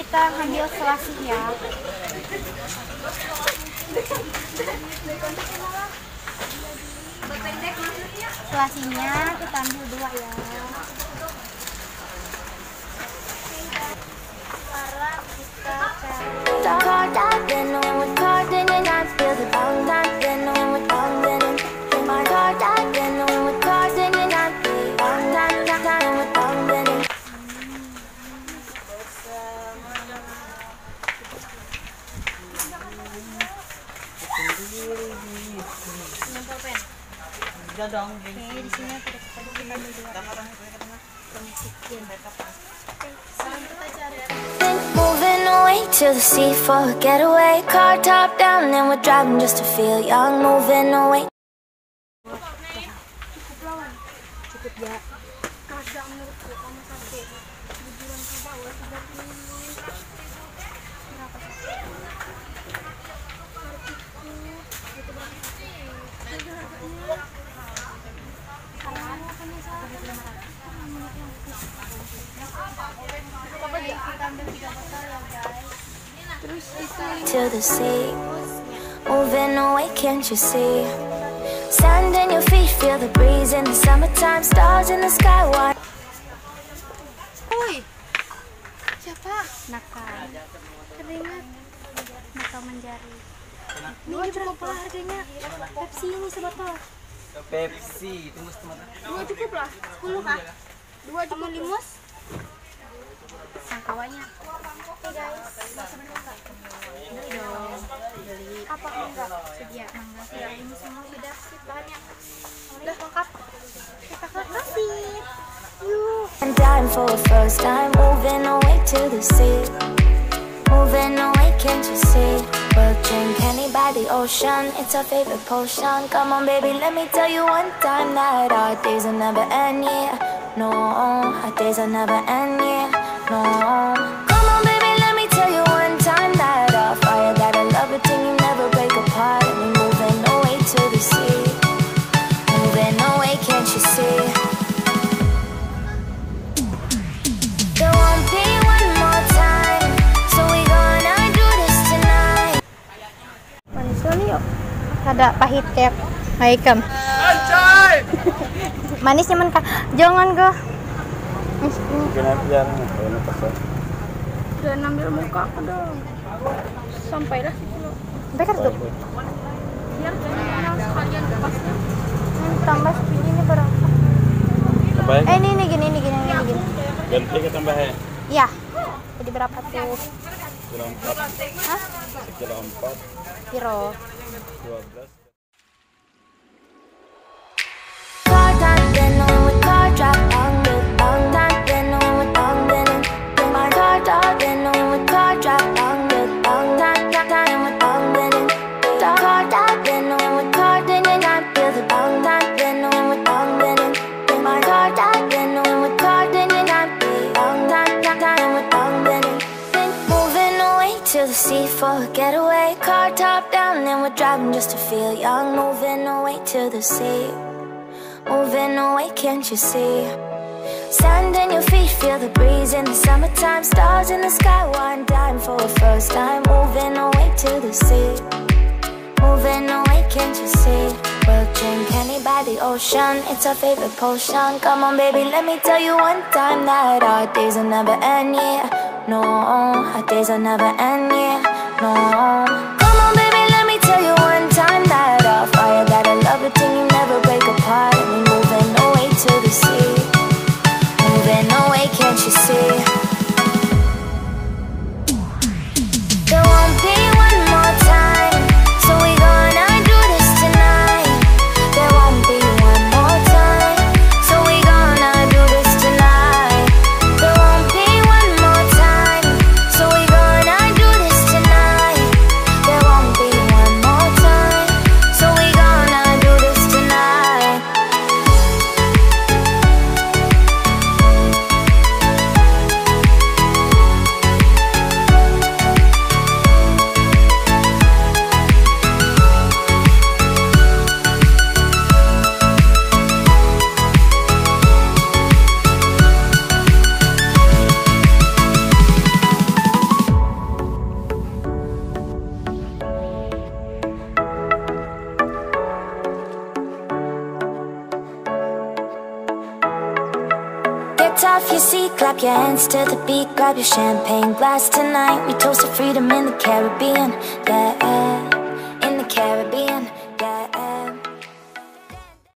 kita ambil selasih ya. Selasihnya kita ambil 2 ya. Sekarang kita dong. Oke, di sini kita ambil 2. Moving away to the sea for a getaway. Car top down and we're driving just to feel young. Moving away. Cukup ya. Kadang menurutku kamu sampai tujuan ke bawah 35. Berapa sih? Itu berapa sih? To the sea, moving away, can't you see? Sand in your feet, feel the breeze in the summertime, stars in the sky. Why? Woi, siapa? Nakal. Teringat nakal menjari. Ini berapa harganya? Pepsi ini sebotol. Pepsi, tunggu sebentar. 2 cukup lah. 10 kah? 2 cukup limus. Sangkawanya. Oke guys, beli dong. Beli. Apa enggak? Sedia mangga. Ya ini semua sudah sip bahannya. Udah lengkap. Kita ke kasir. Yuk. And dying for the first time, moving away to the sea. Moving away, can't you see? We'll drink honey by the ocean, it's our favorite potion. Come on baby, let me tell you one time that our days will never end, yeah. No, our days will never end, yeah. No. Come on baby, let me tell you one time that our fire got a love it till you never break apart. And we're moving away to the sea. Moving away, can't you see? There won't be one more time, so we gonna do this tonight. Manis sekali yuk. Ada pahit kayak Haikam. Manisnya men kak. Jangan ke. Udah ambil muka aku dong. Sampailah situ lo. Sampai kartu. Biar jangan sekalian pasnya. Tambah ini berapa? Ini gini. Ganti ke tambahnya. Iya. Jadi berapa tuh? Kilo 4. Hah? Kilo 4. Kilo 12. To the sea for a getaway, car top down and we're driving just to feel young. Moving away to the sea, moving away, can't you see? Sand in your feet, feel the breeze in the summertime, stars in the sky. One dime for the first time, moving away to the sea, moving away, can't you see? We'll drink honey by the ocean, it's our favorite potion. Come on baby, let me tell you one time that our days will never end, yeah. No, our days will never end, yeah. No. Come on baby, let me tell you one time that our fire got a love it till you never break apart. And we're moving away to the sea, moving away, can't you see? There won't be one more time, so we gonna do this tonight. There won't be one more time, so we gonna do this tonight. There won't be one more time, so we gonna do this tonight. There won't be one more time, so we gonna do this tonight. Get off your seat, clap your hands to the beat. Grab your champagne glass tonight. We toast to freedom in the Caribbean, yeah.